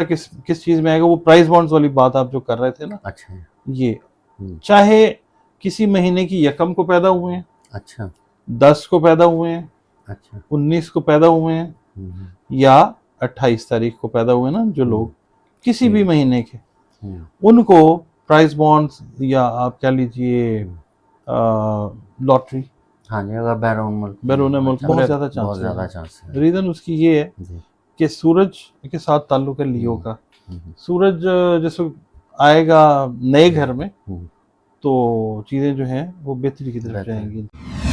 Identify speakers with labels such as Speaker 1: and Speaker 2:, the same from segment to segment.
Speaker 1: किस किस चीज में आएगा, वो प्राइस बॉन्ड्स वाली बात आप जो कर रहे थे ना,
Speaker 2: अच्छा।
Speaker 1: ये चाहे किसी महीने की यकम को पैदा हुए हैं,
Speaker 2: अच्छा
Speaker 1: 10 को पैदा हुए हैं,
Speaker 2: अच्छा
Speaker 1: 19 को पैदा हुए हैं, या 28 तारीख को पैदा हुए ना, जो लोग किसी भी महीने के, उनको प्राइस बॉन्ड्स या आप कह लीजिए लॉटरी,
Speaker 2: हाँ जी, अगर
Speaker 1: बैरून मुल्क बहुत ज्यादा चांस है। रीजन उसकी ये है कि सूरज के साथ ताल्लुक है लियो का। सूरज जैसे आएगा नए घर में तो चीजें जो हैं वो बेहतरी की तरफ जाएंगी।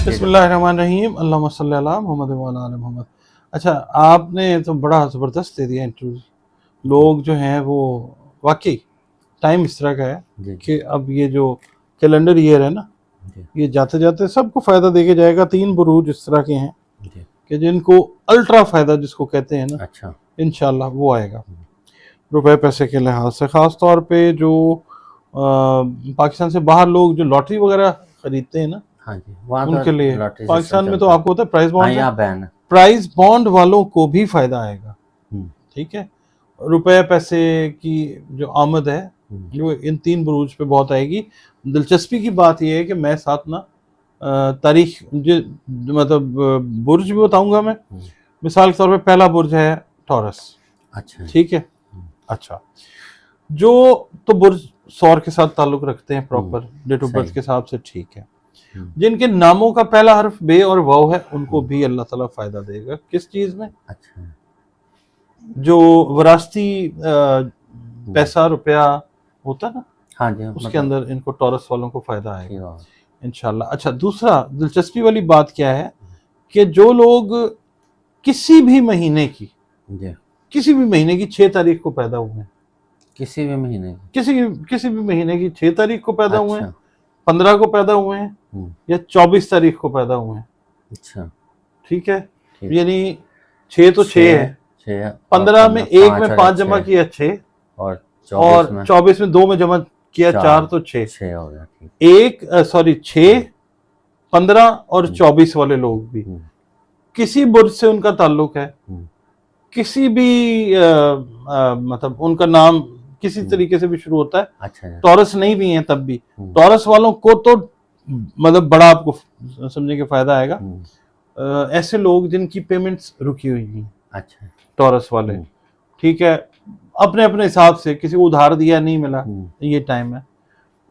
Speaker 1: बिस्मिल्लाहिर्रहमानिर्रहीम, अल्लाहुम्मा सल्ली अला मुहम्मद व अला आलि मुहम्मद। अच्छा, आपने तो बड़ा ज़बरदस्त दे दिया इंटरव्यू। लोग जो हैं वो वाकई टाइम इस तरह का है कि अब ये जो कैलेंडर ईयर है ना, ये जाते जाते सबको फ़ायदा दे के जाएगा। 3 बुरूज इस तरह के हैं कि जिनको अल्ट्रा फ़ायदा जिसको कहते हैं ना,
Speaker 2: अच्छा
Speaker 1: इंशाल्लाह वो आएगा। रुपए पैसे के लिहाज से ख़ास तौर पे जो पाकिस्तान से बाहर लोग जो लॉटरी वगैरह खरीदते हैं ना,
Speaker 2: हाँ जी,
Speaker 1: उनके लिए पाकिस्तान में तो आपको होता है price bond,
Speaker 2: ban,
Speaker 1: price bond वालों को भी फायदा आएगा। ठीक है, रुपए पैसे की जो आमद है वो इन 3 बुरूज पे बहुत आएगी। दिलचस्पी की बात यह है कि मैं साथ ना तारीख मतलब बुर्ज भी बताऊंगा मैं। मिसाल के तौर पे पहला बुर्ज है टॉरस। अच्छा, ठीक है। अच्छा, जो तो बुर्ज सौर के साथ ताल्लुक रखते हैं प्रॉपर डेट ऑफ बर्थ के हिसाब से, ठीक है। जिनके नामों का पहला हर्फ बे और वाव है उनको भी अल्लाह ताला फायदा देगा। किस चीज में? अच्छा, जो विरासती पैसा रुपया होता ना, हाँ जी, उसके अंदर इनको टॉरस वालों को फायदा आएगा इंशाल्लाह। अच्छा, दूसरा दिलचस्पी वाली बात क्या है कि जो लोग किसी भी महीने की 6 तारीख को पैदा हुए हैं, किसी भी महीने की 6 तारीख को पैदा हुए हैं, 15 को पैदा हुए हैं, या 24 तारीख को पैदा हुए हैं। अच्छा, ठीक है, यानी 6 तो 6 है, 15 में 1 में 5 जमा किया 6, और 24 में 2 में जमा किया 4 तो 6 हो गया। 6, 15 और 24 वाले लोग भी किसी बुर्ज से उनका ताल्लुक है, किसी भी मतलब उनका नाम किसी तरीके से भी शुरू होता है। अच्छा, टॉरस नहीं भी है तब भी टॉरस वालों को तो मतलब बड़ा आपको समझने के फायदा आएगा। ऐसे लोग जिनकी पेमेंट्स रुकी हुई हैं, अच्छा, टॉरस वाले, ठीक है, अपने अपने हिसाब से, किसी को उधार दिया नहीं मिला, ये टाइम है,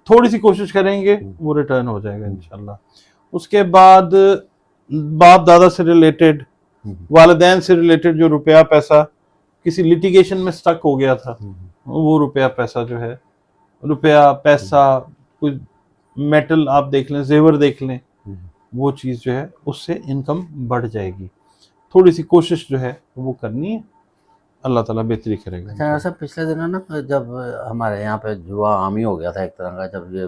Speaker 1: थोड़ी सी कोशिश करेंगे वो रिटर्न हो जाएगा इंशाल्लाह। उसके बाद बाप दादा से रिलेटेड, वालिदैन से रिलेटेड जो रुपया पैसा किसी लिटिगेशन में स्टक हो गया था, वो रुपया पैसा जो है, रुपया पैसा कोई मेटल आप देख लें, जेवर देख लें, वो चीज़ जो है उससे इनकम बढ़ जाएगी। थोड़ी सी कोशिश जो है वो करनी है, अल्लाह ताला बेहतरी करेगा।
Speaker 2: अच्छा सर, पिछले दिनों ना जब हमारे यहाँ पे जुआ आम ही हो गया था एक तरह का, जब ये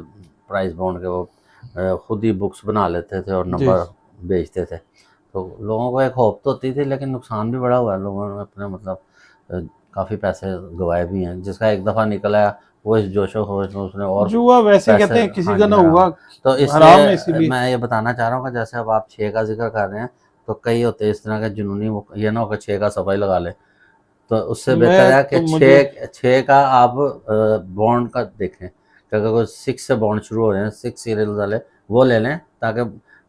Speaker 2: प्राइस बॉन्ड के वो खुद ही बुक्स बना लेते थे और नंबर बेचते थे, तो लोगों को एक होप तो होती थी, लेकिन नुकसान भी बड़ा हुआ है। लोगों ने अपने मतलब काफ़ी पैसे गंवाए भी हैं। जिसका एक दफ़ा निकला है वो इस जोशो खरोश में उसने और
Speaker 1: जुआ वैसे कहते हैं किसी का ना हुआ
Speaker 2: तो इसलिए मैं ये बताना चाह रहा हूँ कि जैसे अब आप 6 का जिक्र कर रहे हैं, तो कई होते हैं इस तरह के जुनूनी, ये ना हो 6 का सफाई लगा ले, तो उससे बेहतर है कि 6 का आप बॉन्ड का देखें कि अगर कोई 6 से बॉन्ड शुरू हो रहे हैं, 6 सीरियल वाले, वो ले लें, ताकि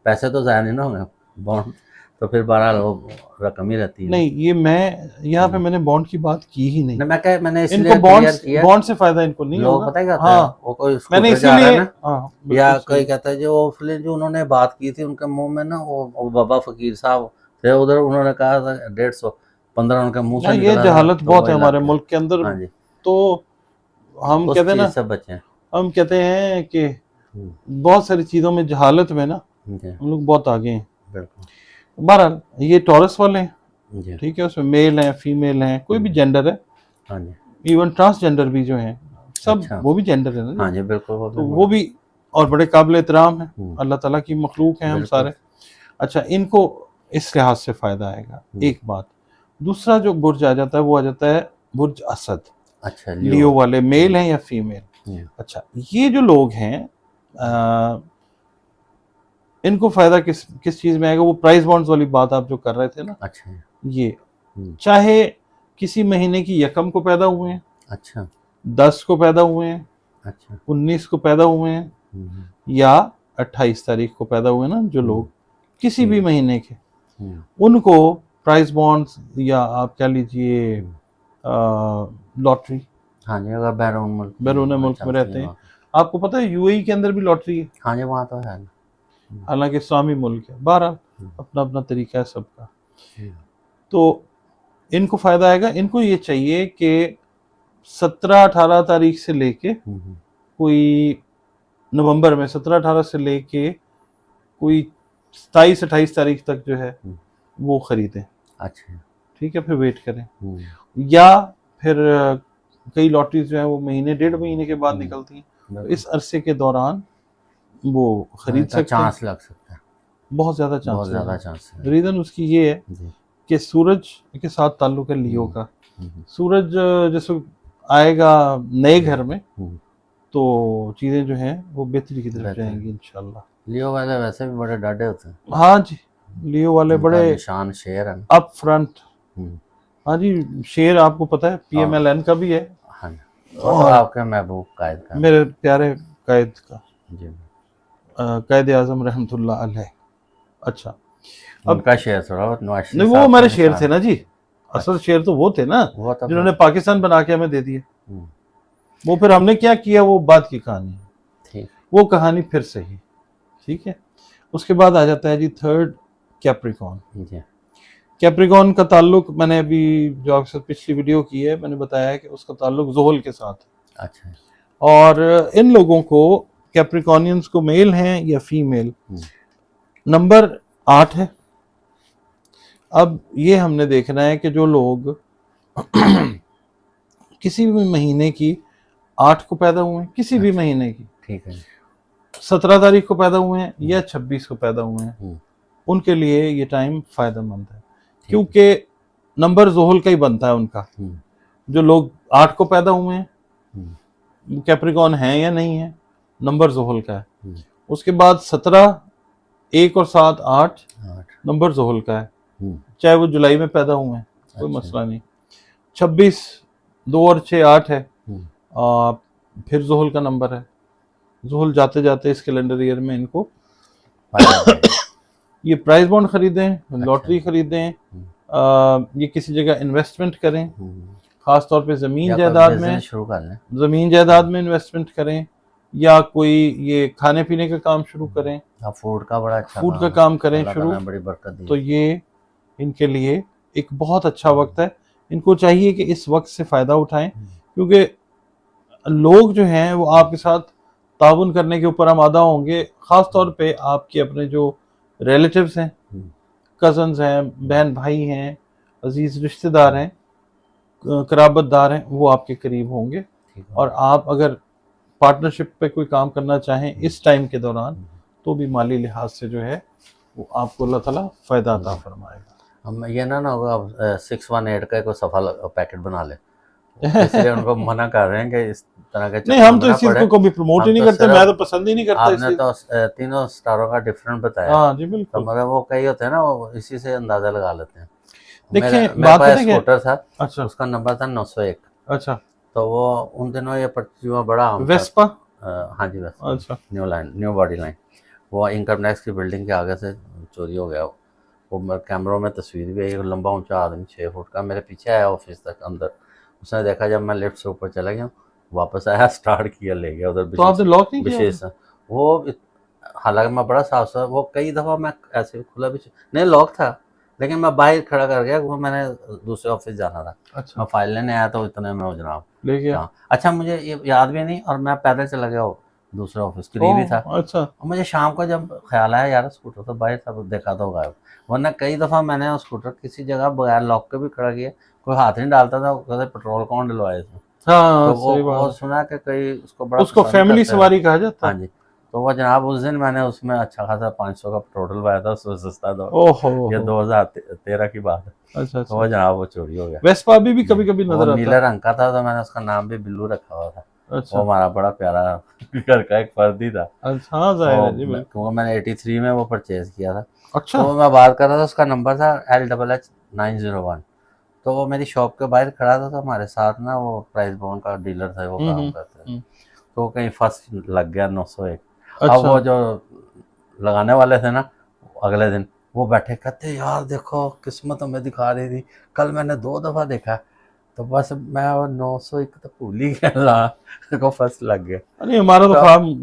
Speaker 2: पैसे तो ज़ाया नहीं ना होंगे, बॉन्ड तो फिर 12 रकम ही रहती है।
Speaker 1: नहीं, ये मैं यहाँ पे मैंने बॉन्ड की बात की ही नहीं।
Speaker 2: मैंने
Speaker 1: इनको बॉन्ड से फायदा इनको नहीं होगा।
Speaker 2: पता है हाँ, वो कोई मैंने इसीलिए या कोई कहता है जो जो उन्होंने बात की थी उनके मुंह में ना, वो बाबा फकीर साहब थे उधर, उन्होंने कहा था 150-15 उनके मुंह से।
Speaker 1: ये जहालत बहुत है हमारे मुल्क के अंदर। हाँ जी, तो हम कहते हैं ना,
Speaker 2: सब बच्चे
Speaker 1: हम कहते हैं कि बहुत सारी चीजों में जहालत में ना हम लोग बहुत आगे हैं। बहरहाल ये टॉरस वाले हैं, ठीक है, उसमें मेल हैं, फीमेल हैं, कोई भी जेंडर है, इवन ट्रांसजेंडर भी जो हैं सब, अच्छा, वो भी जेंडर है ना। हाँ जी, बिल्कुल, तो वो भी और बड़े काबिल एहतराम है, अल्लाह ताला की मखलूक हैं हम सारे। अच्छा, इनको इस लिहाज से फायदा आएगा, एक बात। दूसरा जो बुर्ज आ जाता है वो आ जाता है बुर्ज असद। अच्छा, लियो वाले मेल हैं या फीमेल। अच्छा, ये जो लोग हैं इनको फायदा किस चीज में आएगा, वो प्राइस बॉन्ड्स वाली बात आप जो कर रहे थे ना। अच्छा, ये चाहे किसी महीने की यकम को पैदा हुए हैं,
Speaker 2: अच्छा
Speaker 1: 10 को पैदा हुए हैं,
Speaker 2: अच्छा
Speaker 1: 19 को पैदा हुए हैं, या 28 तारीख को पैदा हुए ना जो लोग, किसी भी महीने के, उनको प्राइज बॉन्ड्स या आप कह लीजिए लॉटरी,
Speaker 2: हाँ जी, अगर बैरून
Speaker 1: मुल्क में रहते हैं, आपको पता है यूएई के अंदर भी लॉटरी है,
Speaker 2: हाँ जी वहाँ तो है,
Speaker 1: हालांकि इस्लामी मुल्क है, बहरहाल अपना अपना तरीका है सबका। तो इनको फायदा आएगा। इनको ये चाहिए कि 17-18 तारीख से लेके कोई नवंबर में 17-18 से लेके कोई 27-28 तारीख तक जो है वो खरीदें।
Speaker 2: अच्छा
Speaker 1: ठीक है, फिर वेट करें, या फिर कई लॉटरीज जो है वो महीने 1.5 महीने के बाद निकलती हैं, तो इस अरसे के दौरान वो खरीद सकते हैं।
Speaker 2: चांस लग सकता है,
Speaker 1: बहुत ज्यादा
Speaker 2: चांस है।
Speaker 1: रीजन उसकी ये है कि सूरज के साथ ताल्लुक है लियो का। सूरज जैसे आएगा नए घर में तो चीजें जो हैं वो बेहतरी की तरफ जाएंगी इंशाल्लाह।
Speaker 2: लियो वाले वैसे भी बड़े डाढ़े होते हैं।
Speaker 1: हाँ जी, लियो वाले बड़े
Speaker 2: निशान शेर है,
Speaker 1: अप फ्रंट। हाँ जी, शेर आपको पता है PMLN का भी है।
Speaker 2: हाँ जी, और आपके महबूब कायद का,
Speaker 1: मेरे प्यारे कायद का
Speaker 2: जी,
Speaker 1: कायद आजम रहमतुल्लाह अलैह। अच्छा,
Speaker 2: अब का शेर थोड़ा
Speaker 1: नहीं, वो हमारे शेर थे ना जी, असल शेर तो वो थे ना जिन्होंने पाकिस्तान बना के हमें दे दिया। वो फिर हमने क्या किया वो बात की कहानी है, वो कहानी फिर से ही। ठीक है, उसके बाद आ जाता है जी थर्ड कैप्रिकॉर्न। कैप्रिकॉर्न का ताल्लुक मैंने अभी जो आपके साथ पिछली वीडियो की है मैंने बताया है कि उसका ताल्लुक ज़ोहल के साथ है।
Speaker 2: अच्छा,
Speaker 1: और इन लोगों को कैप्रिकॉर्नियंस को मेल हैं या फीमेल, नंबर 8 है। अब ये हमने देखना है कि जो लोग किसी भी महीने की 8 को पैदा हुए हैं, किसी भी महीने की,
Speaker 2: ठीक है,
Speaker 1: 17 तारीख को पैदा हुए हैं या 26 को पैदा हुए हैं, उनके लिए ये टाइम फायदेमंद है, क्योंकि नंबर ज़ोहल का ही बनता है उनका। जो लोग 8 को पैदा हुए हैं, कैप्रिकॉर्न है या नहीं है, नंबर ज़ोहल का है। उसके बाद 17, 1 और 7, 8 नंबर ज़ोहल का है, चाहे वो जुलाई में पैदा हुए हैं, कोई मसला नहीं। 26, 2 और 6, 8 है, फिर ज़ोहल का नंबर है। ज़ोहल जाते जाते इस कैलेंडर ईयर में इनको ये प्राइज बॉन्ड खरीदें, लॉटरी खरीदें, ये किसी जगह इन्वेस्टमेंट करें, खास तौर पे ज़मीन जायदाद में
Speaker 2: शुरू कर लें,
Speaker 1: ज़मीन जायदाद में इन्वेस्टमेंट करें, या कोई ये खाने पीने का काम शुरू करें,
Speaker 2: फूड का बड़ा अच्छा
Speaker 1: फूड का काम करें शुरू,
Speaker 2: बड़ी बरकत दी।
Speaker 1: तो ये इनके लिए एक बहुत अच्छा वक्त है। इनको चाहिए कि इस वक्त से फ़ायदा उठाएं, क्योंकि लोग जो हैं वो आपके साथ ताउन करने के ऊपर आमादा होंगे, ख़ास तौर पे आपके अपने जो रिलेटिव्स हैं, कज़न्स हैं, बहन भाई हैं, अजीज़ रिश्तेदार हैं, कराबतदार हैं, वो आपके करीब होंगे। और आप अगर पार्टनरशिप पे कोई काम करना चाहें इस टाइम के दौरान, तो भी माली लिहाज से जो है वो आपको अल्लाह ताला फ़ायदा अता फरमाएगा।
Speaker 2: हम ये ना होगा अब 618 का कोई सफा पैकेट बना ले, इसलिए उनको मना कर रहे हैं कि इस तरह के
Speaker 1: नहीं, हम तो इस चीज़ को कभी प्रमोट ही नहीं करते, मैं तो पसंद ही नहीं करता।
Speaker 2: आपने तो तीनों स्टारों का डिफरेंट बताया।
Speaker 1: हाँ जी बिल्कुल,
Speaker 2: तो मगर वो कई होते हैं ना, वो इसी से अंदाजा लगा लेते हैं।
Speaker 1: देखिए
Speaker 2: मेरे पास स्कूटर था,
Speaker 1: अच्छा,
Speaker 2: उसका नंबर था 901।
Speaker 1: अच्छा,
Speaker 2: तो वो उन दिनों ये परचूमा बड़ा
Speaker 1: वेस्पा,
Speaker 2: हाँ जी वेस्पा,
Speaker 1: अच्छा,
Speaker 2: न्यू बॉडी लाइन, वो इनकम टैक्स की बिल्डिंग के आगे से चोरी हो गया। वो कैमरों में तस्वीर भी आई, लंबा ऊंचा आदमी 6 फुट का, मेरे पीछे आया ऑफिस तक अंदर। उसने देखा जब मैं लिफ्ट से ऊपर चला गया, वापस आया, स्टार्ट किया, ले गया उधर।
Speaker 1: तो आपने लॉक नहीं किया?
Speaker 2: वो हालांकि मैं बड़ा साफ साफ, वो कई दफ़ा मैं ऐसे खुला भी नहीं, लॉक था, लेकिन मैं बाहर खड़ा कर गया, वो मैंने दूसरे ऑफिस जाना था। अच्छा, मैं फाइल लेने आया तो इतने में वो जनाब
Speaker 1: ले गया।
Speaker 2: अच्छा, मुझे ये याद भी नहीं, और मैं पैदल चला गया दूसरे ऑफिस, करीब ही था।
Speaker 1: अच्छा,
Speaker 2: और मुझे शाम को जब ख्याल आया यार स्कूटर तो बाहर था, देखा तो गायब। वरना कई दफ़ा मैंने स्कूटर किसी जगह बगैर लॉक के भी खड़ा किया, कोई हाथ नहीं डालता था, कहते पेट्रोल कौन डलवाए थे।
Speaker 1: हाँ,
Speaker 2: तो वो सुना कि कई
Speaker 1: उसको फैमिली सवारी कहा जाता है।
Speaker 2: हाँ जी, तो वो जनाब उस दिन मैंने उसमें अच्छा खासा 500 का पेट्रोल डलवाया था, उससे सस्ता था। ये 2013 की बात है। अच्छा, तो वो जनाब वो चोरी हो गया।
Speaker 1: वेस्पा भी कभी कभी नजर आता है,
Speaker 2: नीले रंग का था, तो मैंने उसका नाम भी बिल्लू रखा हुआ था।
Speaker 1: अच्छा,
Speaker 2: वो हमारा बड़ा प्यारा घर का एक फर्द ही था।
Speaker 1: अच्छा, हाँ जाहिर है जी,
Speaker 2: क्योंकि मैंने 83 में वो परचेज किया था।
Speaker 1: अच्छा,
Speaker 2: तो मैं बात कर रहा था, उसका नंबर था LHH 901। तो वो मेरी शॉप के बाहर खड़ा था, तो हमारे साथ ना वो प्राइस बॉन्ड का डीलर था, वो काम करते थे, तो वो कहीं फर्स्ट लग गया 901।
Speaker 1: अच्छा।
Speaker 2: अब वो जो लगाने वाले थे ना, अगले दिन वो बैठे कहते यार देखो किस्मत हमें दिखा रही थी, कल मैंने 2 दफ़ा देखा। तो बस मैं वो 901 तो भूल ही गया को फर्स्ट लग गया।
Speaker 1: अरे हमारा तो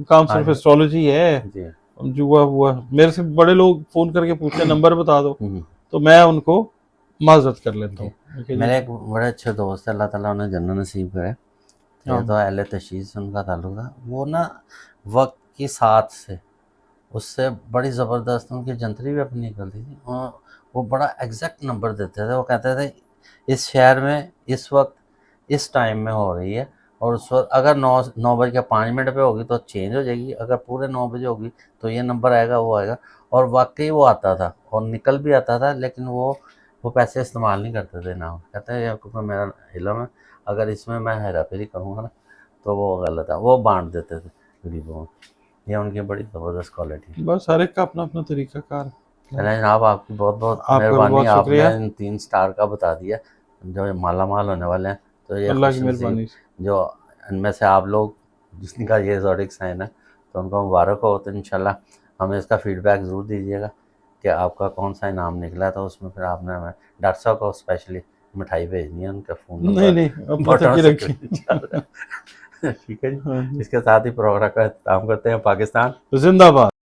Speaker 1: काम सिर्फ
Speaker 2: हाँ
Speaker 1: एस्ट्रोलॉजी है
Speaker 2: जी।
Speaker 1: जो हुआ मेरे से बड़े लोग फोन करके पूछते नंबर बता दो, तो मैं उनको माजरत कर लेता हूँ।
Speaker 2: मेरे एक बड़े अच्छे दोस्त है, अल्लाह ताला उन्हें जन्नत नसीब करे, ये तो अहले तशीश उनका ताल्लुक था। वो ना वक्त के साथ से उससे बड़ी ज़बरदस्त उनकी जंतरी भी अपनी निकलती थी, और वो बड़ा एग्जैक्ट नंबर देते थे। वो कहते थे इस शहर में इस वक्त इस टाइम में हो रही है, और उस वक्त अगर 9:05 पे होगी तो चेंज हो जाएगी, अगर पूरे 9 बजे होगी तो ये नंबर आएगा, वो आएगा। और वाकई वो आता था और निकल भी आता था, लेकिन वो पैसे इस्तेमाल नहीं करते थे ना। कहते हैं यार क्योंकि मेरा इल्म है, अगर इसमें मैं हेरा फेरी करूँगा ना तो वो गलत है, वो बांट देते थे गरीबों में। ये उनकी बड़ी ज़बरदस्त क्वालिटी है।
Speaker 1: बस हर एक का अपना अपना तरीका कार।
Speaker 2: चलें जनाब, आपकी बहुत बहुत मेहरबानी, आपने इन 3 स्टार का बता दिया जो माला माल होने वाले हैं। तो ये
Speaker 1: अल्लाह की मेहरबानी
Speaker 2: जो इनमें से आप लोग जिसका ये ज़ोडिक साइन है तो उनको मुबारक हो। तो इंशाल्लाह हमें इसका फीडबैक ज़रूर दीजिएगा कि आपका कौन सा इनाम निकला। तो उसमें फिर आपने हमें डॉक्टर साहब को स्पेशली मिठाई भेजनी है, उनका फ़ोन नंबर
Speaker 1: नहीं अपने तक ही रखिए।
Speaker 2: ठीक है जी। इसके साथ ही प्रोग्राम का इख्तिताम करते हैं। पाकिस्तान
Speaker 1: जिंदाबाद।